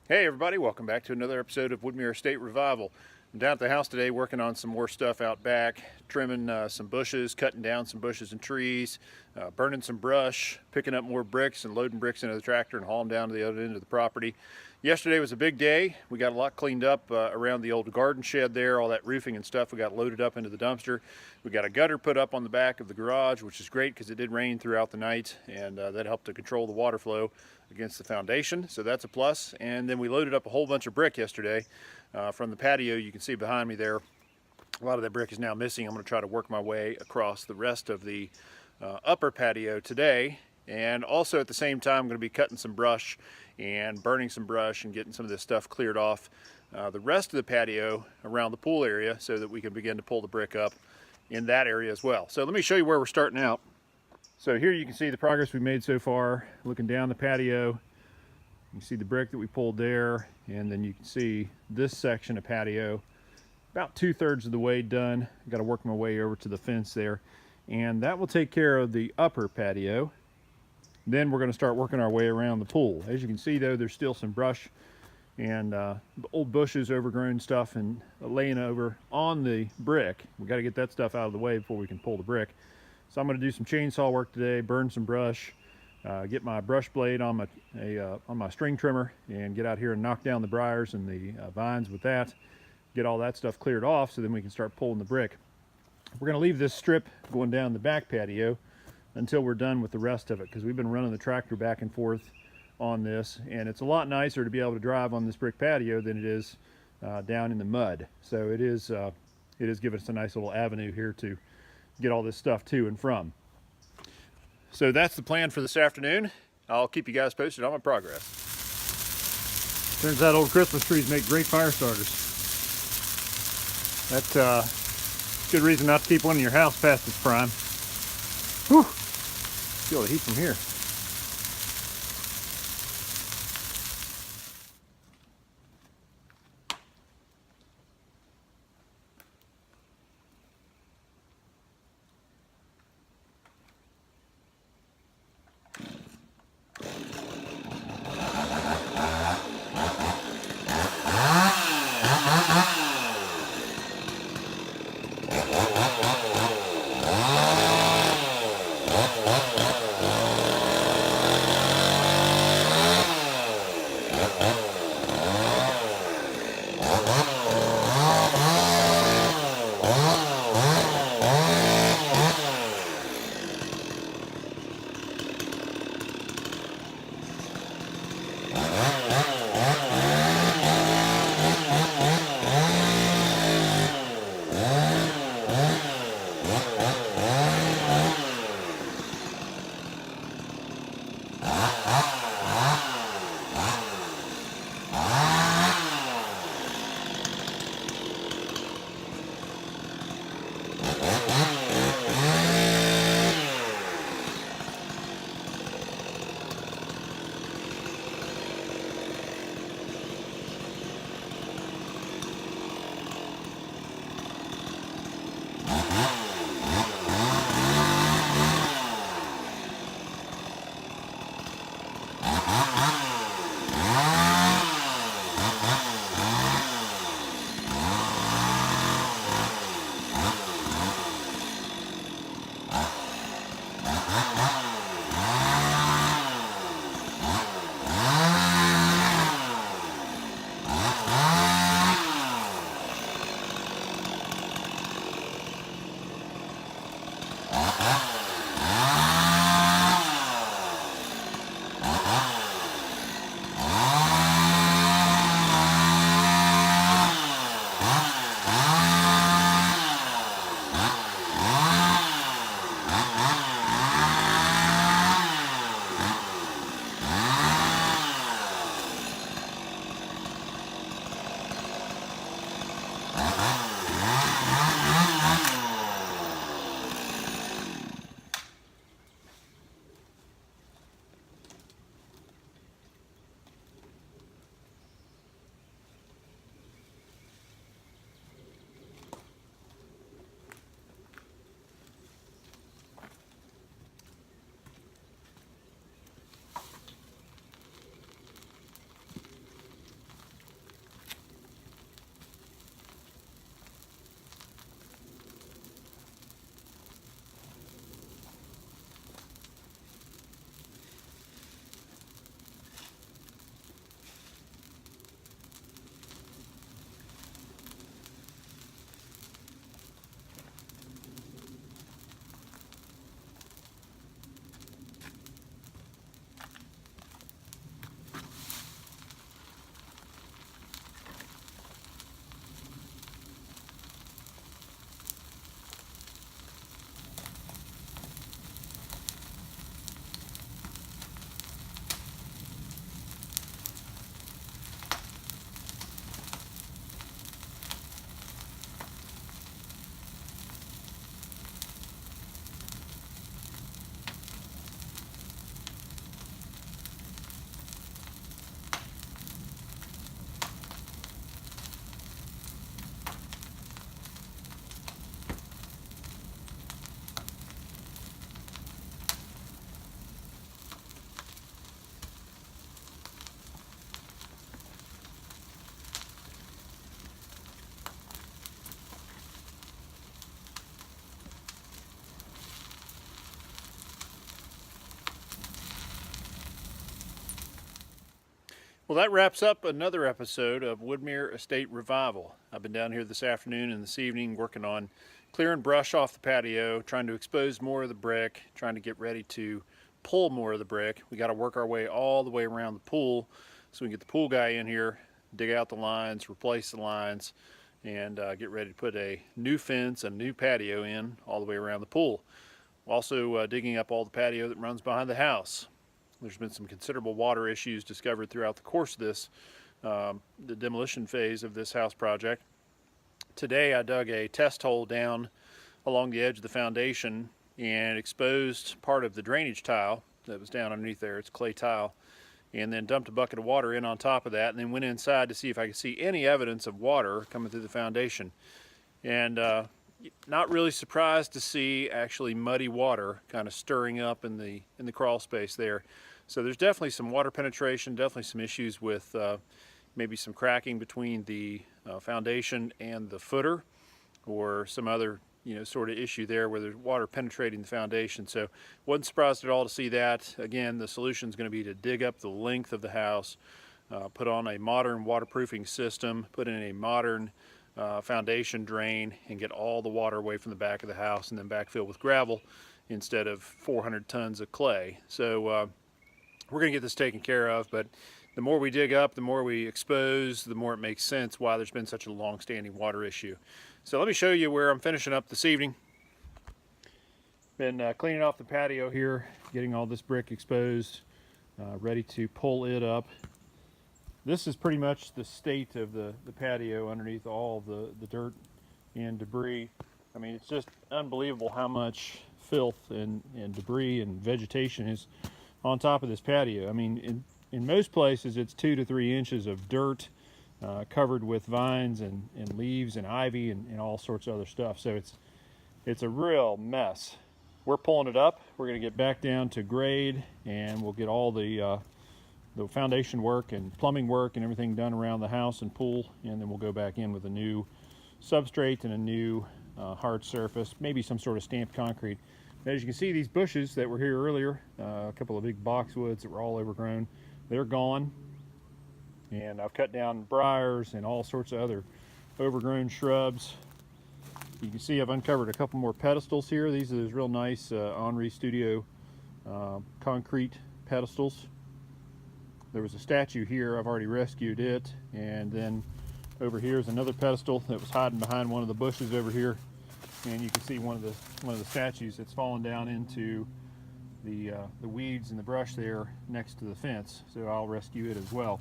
Hey everybody, welcome back to another episode of Woodmere Estate Revival. I'm down at the house today working on some more stuff out back, trimming some bushes, cutting down some bushes and trees, burning some brush, picking up more bricks and loading bricks into the tractor and hauling them down to the other end of the property. Yesterday was a big day. We got a lot cleaned up around the old garden shed there, all that roofing and stuff we got loaded up into the dumpster. We got a gutter put up on the back of the garage, which is great because it did rain throughout the night, and that helped to control the water flow against the foundation, so that's a plus. And then we loaded up a whole bunch of brick yesterday from the patio. You can see behind me there, a lot of that brick is now missing. I'm going to try to work my way across the rest of the upper patio today, and also at the same time I'm going to be cutting some brush and burning some brush and getting some of this stuff cleared off the rest of the patio around the pool area so that we can begin to pull the brick up in that area as well. So let me show you where we're starting out. So here you can see the progress we've made so far. Looking down the patio, you can see the brick that we pulled there, and then you can see this section of patio about 2/3 of the way done. I've got to work my way over to the fence there, and that will take care of the upper patio. Then we're going to start working our way around the pool. As you can see though, there's still some brush and old bushes, overgrown stuff, and laying over on the brick. We got to get that stuff out of the way before we can pull the brick. So I'm going to do some chainsaw work today, burn some brush, get my brush blade on my string trimmer, and get out here and knock down the briars and the vines with that. Get all that stuff cleared off so then we can start pulling the brick. We're going to leave this strip going down the back patio until we're done with the rest of it, because we've been running the tractor back and forth on this, and it's a lot nicer to be able to drive on this brick patio than it is down in the mud. So it is giving us a nice little avenue here to get all this stuff to and from. So that's the plan for this afternoon. I'll keep you guys posted on my progress. Turns out old Christmas trees make great fire starters. That's a good reason not to keep one in your house past its prime. Whew! Feel the heat from here. Well, that wraps up another episode of Woodmere Estate Revival. I've been down here this afternoon and this evening working on clearing brush off the patio, trying to expose more of the brick, trying to get ready to pull more of the brick. We got to work our way all the way around the pool so we can get the pool guy in here, dig out the lines, replace the lines, and get ready to put a new fence and a new patio in all the way around the pool. Also digging up all the patio that runs behind the house. There's been some considerable water issues discovered throughout the course of this, the demolition phase of this house project. Today I dug a test hole down along the edge of the foundation and exposed part of the drainage tile that was down underneath there. It's clay tile. And then dumped a bucket of water in on top of that, and then went inside to see if I could see any evidence of water coming through the foundation. And not really surprised to see actually muddy water kind of stirring up in the crawl space there. So there's definitely some water penetration, definitely some issues with maybe some cracking between the foundation and the footer, or some other sort of issue there where there's water penetrating the foundation. So wasn't surprised at all to see that. Again, the solution is going to be to dig up the length of the house, put on a modern waterproofing system, put in a modern foundation drain, and get all the water away from the back of the house, and then backfill with gravel instead of 400 tons of clay. So we're going to get this taken care of, but the more we dig up, the more we expose, the more it makes sense why there's been such a long-standing water issue. So let me show you where I'm finishing up this evening. Been cleaning off the patio here, getting all this brick exposed, ready to pull it up. This is pretty much the state of the patio underneath all the dirt and debris. I mean, it's just unbelievable how much filth and debris and vegetation is on top of this patio. I mean, in most places it's 2 to 3 inches of dirt covered with vines and leaves and ivy and all sorts of other stuff. So it's a real mess. We're pulling it up. We're going to get back down to grade, and we'll get all the foundation work and plumbing work and everything done around the house and pool, and then we'll go back in with a new substrate and a new hard surface, maybe some sort of stamped concrete. As you can see, these bushes that were here earlier, a couple of big boxwoods that were all overgrown, they're gone. And I've cut down briars and all sorts of other overgrown shrubs. You can see I've uncovered a couple more pedestals here. These are those real nice Henri Studio concrete pedestals. There was a statue here. I've already rescued it. And then over here is another pedestal that was hiding behind one of the bushes over here. And you can see one of the statues that's fallen down into the weeds and the brush there next to the fence. So I'll rescue it as well.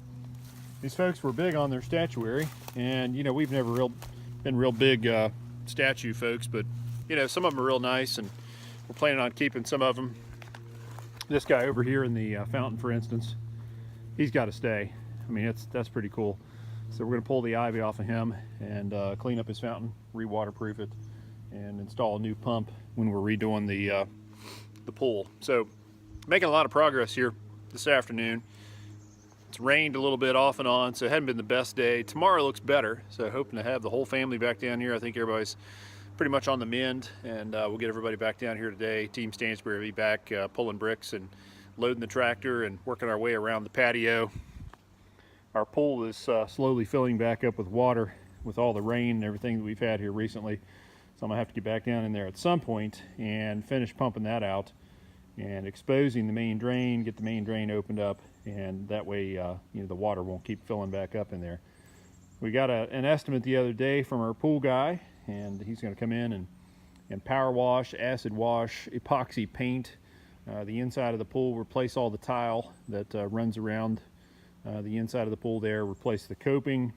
These folks were big on their statuary, and we've never been real big statue folks, but some of them are real nice, and we're planning on keeping some of them. This guy over here in the fountain, for instance, he's got to stay. I mean, that's pretty cool. So we're going to pull the ivy off of him and clean up his fountain, re-waterproof it, and install a new pump when we're redoing the pool. So making a lot of progress here this afternoon. It's rained a little bit off and on, so it hadn't been the best day. Tomorrow looks better, so hoping to have the whole family back down here. I think everybody's pretty much on the mend, and we'll get everybody back down here today. Team Stansbury will be back pulling bricks and loading the tractor and working our way around the patio. Our pool is slowly filling back up with water with all the rain and everything that we've had here recently. So I'm gonna have to get back down in there at some point and finish pumping that out and exposing the main drain, get the main drain opened up, and that way the water won't keep filling back up in there. We got an estimate the other day from our pool guy, and he's going to come in and power wash, acid wash, epoxy paint the inside of the pool, replace all the tile that runs around the inside of the pool there, replace the coping,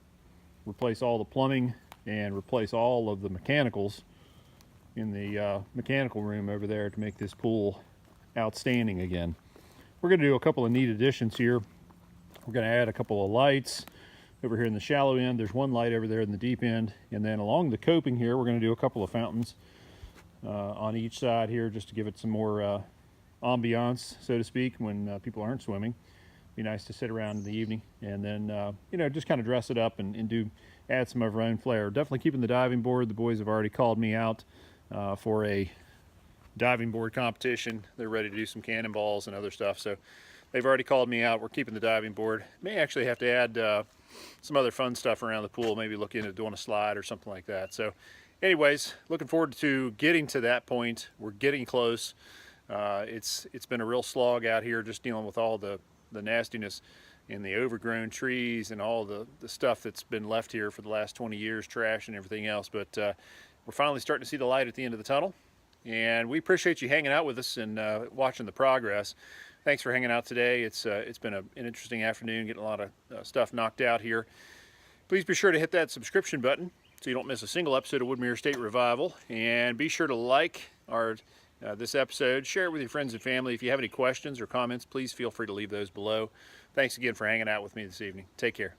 replace all the plumbing, and replace all of the mechanicals in the mechanical room over there to make this pool outstanding again. We're going to do a couple of neat additions here. We're going to add a couple of lights over here in the shallow end. There's one light over there in the deep end, and then along the coping here we're going to do a couple of fountains on each side here, just to give it some more ambiance, so to speak, when people aren't swimming. Be nice to sit around in the evening, and then just kind of dress it up and add some of our own flair. Definitely keeping the diving board. The boys have already called me out for a diving board competition. They're ready to do some cannonballs and other stuff, so They've already called me out. We're keeping the diving board. May actually have to add some other fun stuff around the pool, maybe look into doing a slide or something like that. So anyways, looking forward to getting to that point. We're getting close. It's been a real slog out here just dealing with all the nastiness and the overgrown trees and all the stuff that's been left here for the last 20 years, trash and everything else. But we're finally starting to see the light at the end of the tunnel. And we appreciate you hanging out with us and watching the progress. Thanks for hanging out today. It's been an interesting afternoon, getting a lot of stuff knocked out here. Please be sure to hit that subscription button so you don't miss a single episode of Woodmere State Revival. And be sure to like our this episode. Share it with your friends and family. If you have any questions or comments, please feel free to leave those below. Thanks again for hanging out with me this evening. Take care.